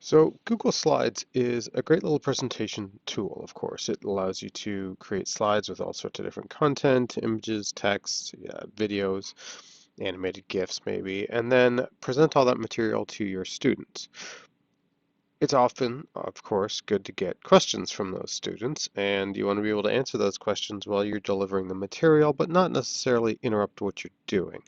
So Google Slides is a great little presentation tool, of course. It allows you to create slides with all sorts of different content, images, text, videos, animated GIFs maybe, and then present all that material to your students. It's often, of course, good to get questions from those students, and you want to be able to answer those questions while you're delivering the material, but not necessarily interrupt what you're doing.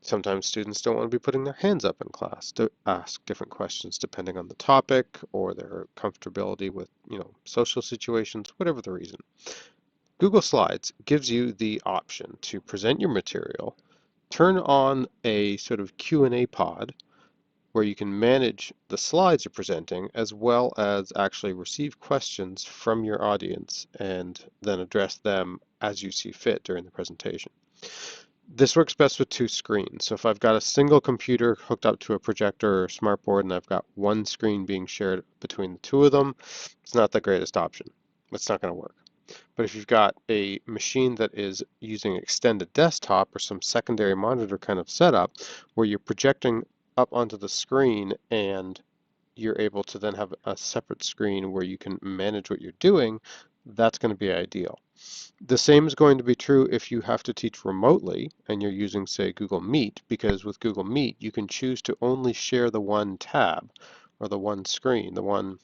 Sometimes students don't want to be putting their hands up in class to ask different questions depending on the topic or their comfortability with, social situations, whatever the reason. Google Slides gives you the option to present your material, turn on a sort of Q&A pod where you can manage the slides you're presenting as well as actually receive questions from your audience and then address them as you see fit during the presentation. This works best with two screens. So if I've got a single computer hooked up to a projector or smartboard and I've got one screen being shared between the two of them, it's not the greatest option. It's not going to work. But if you've got a machine that is using extended desktop or some secondary monitor kind of setup where you're projecting up onto the screen and you're able to then have a separate screen where you can manage what you're doing, that's going to be ideal. The same is going to be true if you have to teach remotely and you're using, say, Google Meet, because with Google Meet, you can choose to only share the one tab or the one screen, the one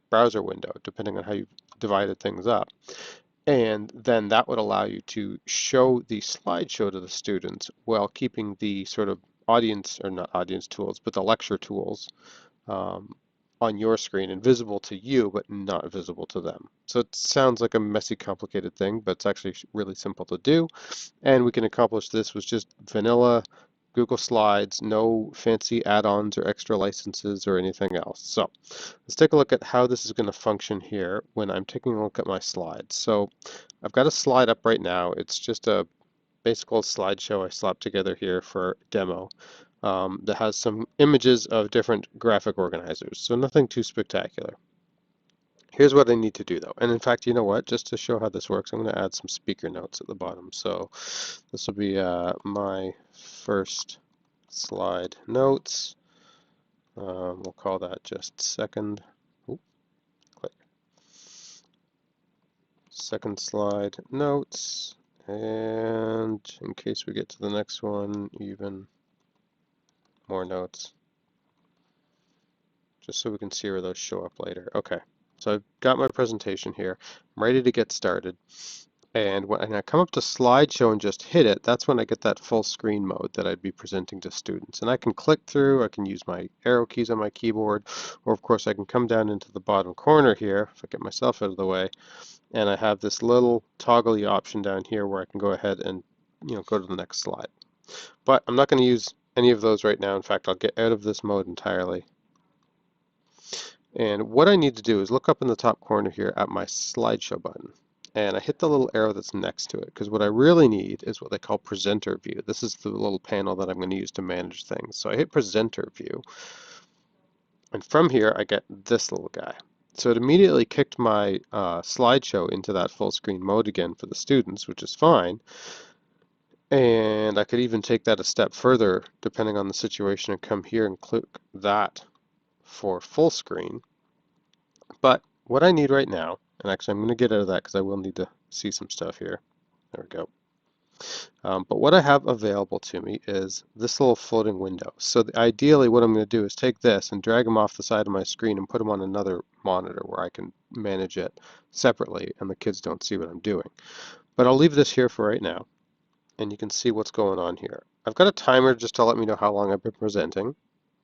browser window, depending on how you've divided things up. And then that would allow you to show the slideshow to the students while keeping the sort of audience, or not audience tools, but the lecture tools um, on your screen and visible to you, but not visible to them. So it sounds like a messy, complicated thing, but it's actually really simple to do. And we can accomplish this with just vanilla Google Slides, no fancy add-ons or extra licenses or anything else. So let's take a look at how this is going to function here when I'm taking a look at my slides. So I've got a slide up right now. It's just a basic old slideshow I slapped together here for demo that has some images of different graphic organizers, so nothing too spectacular. Here's what I need to do though, and in fact, you know what, just to show how this works, I'm going to add some speaker notes at the bottom. So this will be my first slide notes. We'll call that just second, click, second slide notes, and in case we get to the next one, even more notes, just so we can see where those show up later. Okay, so I've got my presentation here. I'm ready to get started. And when I come up to slideshow and just hit it, that's when I get that full screen mode that I'd be presenting to students. And I can click through, I can use my arrow keys on my keyboard, or of course I can come down into the bottom corner here, if I get myself out of the way, and I have this little toggle option down here where I can go ahead and go to the next slide. But I'm not going to use any of those right now. In fact, I'll get out of this mode entirely. And what I need to do is look up in the top corner here at my slideshow button. And I hit the little arrow that's next to it, because what I really need is what they call presenter view. This is the little panel that I'm going to use to manage things. So I hit presenter view, and from here I get this little guy. So it immediately kicked my slideshow into that full screen mode again for the students, which is fine. And I could even take that a step further depending on the situation and come here and click that for full screen. But what I need right now, and actually I'm going to get out of that because I will need to see some stuff here. There we go. But what I have available to me is this little floating window. So ideally what I'm going to do is take this and drag them off the side of my screen and put them on another monitor where I can manage it separately and the kids don't see what I'm doing. But I'll leave this here for right now, and you can see what's going on here. I've got a timer just to let me know how long I've been presenting.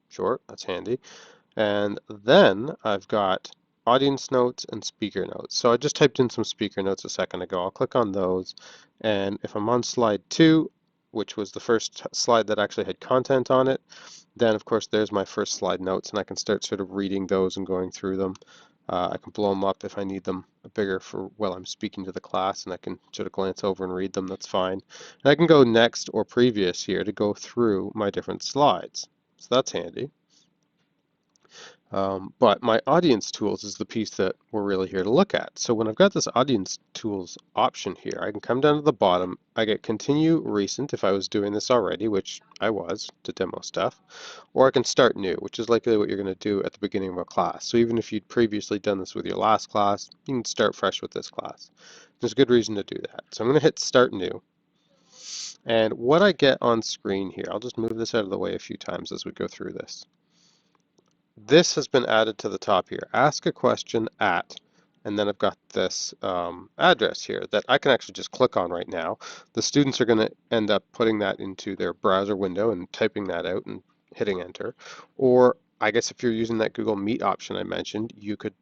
Sure, that's handy. And then I've got audience notes and speaker notes. So I just typed in some speaker notes a second ago. I'll click on those, and if I'm on slide 2, which was the first slide that actually had content on it, then of course there's my first slide notes, and I can start sort of reading those and going through them. I can blow them up if I need them bigger for while I'm speaking to the class, and I can sort of glance over and read them, that's fine. And I can go next or previous here to go through my different slides. So that's handy. But my audience tools is the piece that we're really here to look at. So when I've got this audience tools option here, I can come down to the bottom. I get continue recent if I was doing this already, which I was to demo stuff, or I can start new, which is likely what you're going to do at the beginning of a class. So even if you'd previously done this with your last class, you can start fresh with this class. There's a good reason to do that. So I'm going to hit start new. And what I get on screen here, I'll just move this out of the way a few times as we go through this. This has been added to the top here. Ask a question at, and then I've got this address here that I can actually just click on right now. The students are going to end up putting that into their browser window and typing that out and hitting enter. Or I guess if you're using that Google Meet option I mentioned, you could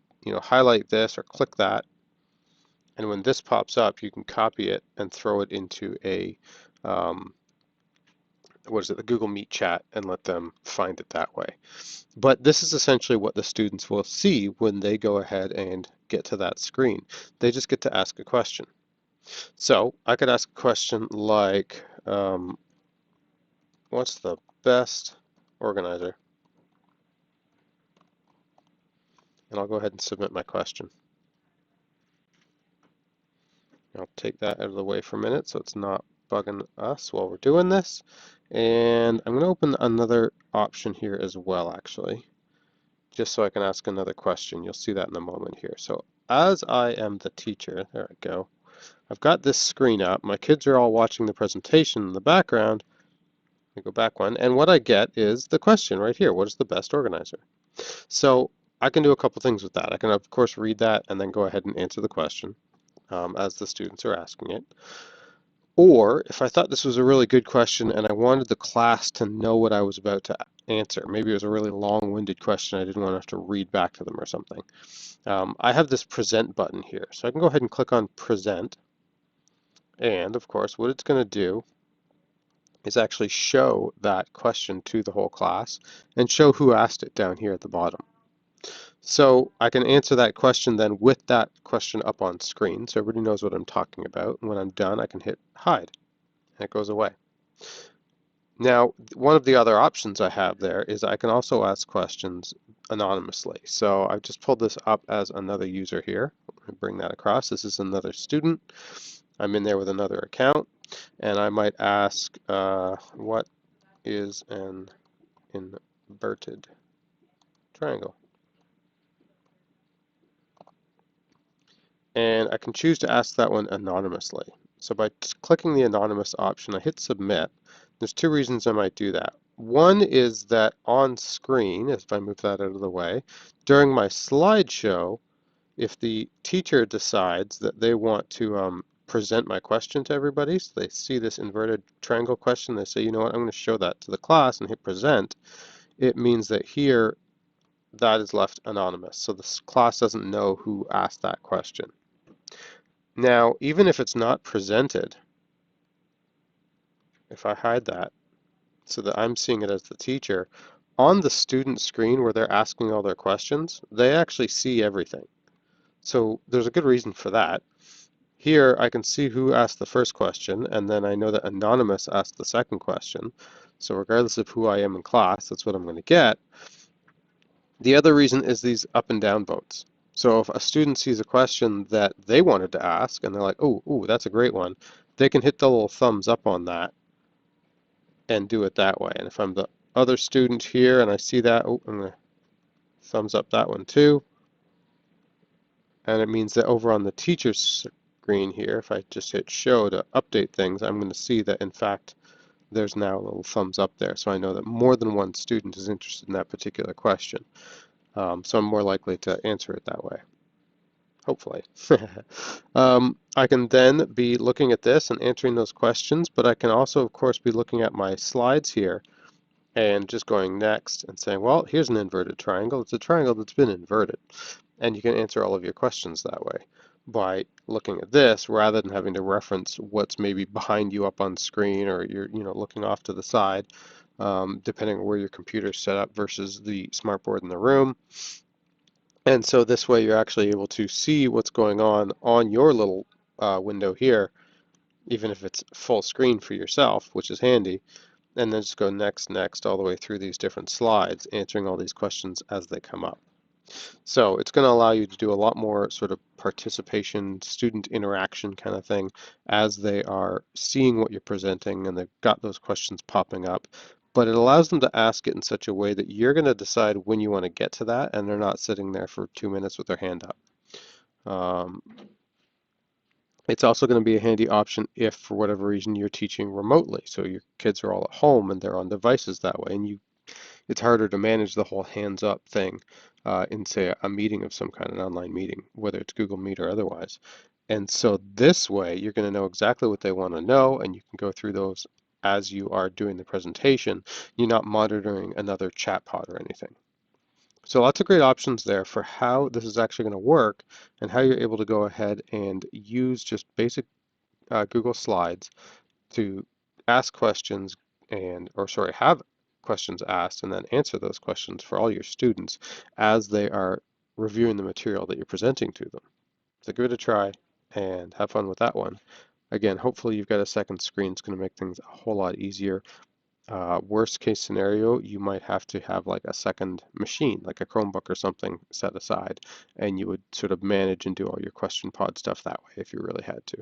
highlight this or click that, and when this pops up, you can copy it and throw it into a the Google Meet chat and let them find it that way. But this is essentially what the students will see when they go ahead and get to that screen. They just get to ask a question. So I could ask a question like, what's the best organizer? And I'll go ahead and submit my question. I'll take that out of the way for a minute so it's not bugging us while we're doing this. And I'm going to open another option here as well, actually, just so I can ask another question. You'll see that in a moment here. So as I am the teacher, there we go, I've got this screen up. My kids are all watching the presentation in the background. I go back one, and what I get is the question right here. What is the best organizer? So I can do a couple things with that. I can, of course, read that and then go ahead and answer the question as the students are asking it. Or if I thought this was a really good question and I wanted the class to know what I was about to answer, maybe it was a really long-winded question I didn't want to have to read back to them or something. I have this present button here. So I can go ahead and click on present. And of course, what it's going to do is actually show that question to the whole class and show who asked it down here at the bottom. So I can answer that question then with that question up on screen so everybody knows what I'm talking about. And when I'm done, I can hit hide and it goes away. Now, one of the other options I have there is I can also ask questions anonymously. So I've just pulled this up as another user here. Let me bring that across. This is another student. I'm in there with another account, and I might ask, what is an inverted triangle? And I can choose to ask that one anonymously. So by clicking the anonymous option, I hit submit. There's two reasons I might do that. One is that on screen, if I move that out of the way, during my slideshow, if the teacher decides that they want to present my question to everybody, so they see this inverted triangle question, they say, you know what, I'm going to show that to the class and hit present, it means that here that is left anonymous. So the class doesn't know who asked that question. Now, even if it's not presented, if I hide that so that I'm seeing it as the teacher, on the student screen where they're asking all their questions, they actually see everything. So there's a good reason for that. Here I can see who asked the first question, and then I know that anonymous asked the second question. So regardless of who I am in class, that's what I'm going to get. The other reason is these up and down votes. So if a student sees a question that they wanted to ask, and they're like, oh, that's a great one, they can hit the little thumbs up on that and do it that way. And if I'm the other student here and I see that, oh, I'm going to thumbs up that one too. And it means that over on the teacher's screen here, if I just hit show to update things, I'm going to see that in fact there's now a little thumbs up there. So I know that more than one student is interested in that particular question. So I'm more likely to answer it that way, hopefully. I can then be looking at this and answering those questions, but I can also, of course, be looking at my slides here and just going next and saying, well, here's an inverted triangle. It's a triangle that's been inverted. And you can answer all of your questions that way by looking at this rather than having to reference what's maybe behind you up on screen or you're looking off to the side, depending on where your computer's set up versus the smartboard in the room. And so this way you're actually able to see what's going on your little window here, even if it's full screen for yourself, which is handy. and then just go next, next, all the way through these different slides, answering all these questions as they come up. So it's going to allow you to do a lot more sort of participation, student interaction kind of thing as they are seeing what you're presenting and they've got those questions popping up. But it allows them to ask it in such a way that you're going to decide when you want to get to that and they're not sitting there for 2 minutes with their hand up. Um, it's also going to be a handy option if, for whatever reason, you're teaching remotely. So your kids are all at home and they're on devices that way, and it's harder to manage the whole hands up thing in, say, a meeting of some kind, an online meeting, whether it's Google Meet or otherwise. And so this way, you're going to know exactly what they want to know, and you can go through those as you are doing the presentation. You're not monitoring another chatbot or anything. So lots of great options there for how this is actually going to work and how you're able to go ahead and use just basic Google Slides to ask questions or sorry, have questions asked and then answer those questions for all your students as they are reviewing the material that you're presenting to them. So give it a try and have fun with that one. Again, hopefully you've got a second screen. It's going to make things a whole lot easier. Worst case scenario, you might have to have like a second machine, like a Chromebook or something set aside, and you would sort of manage and do all your question pod stuff that way if you really had to.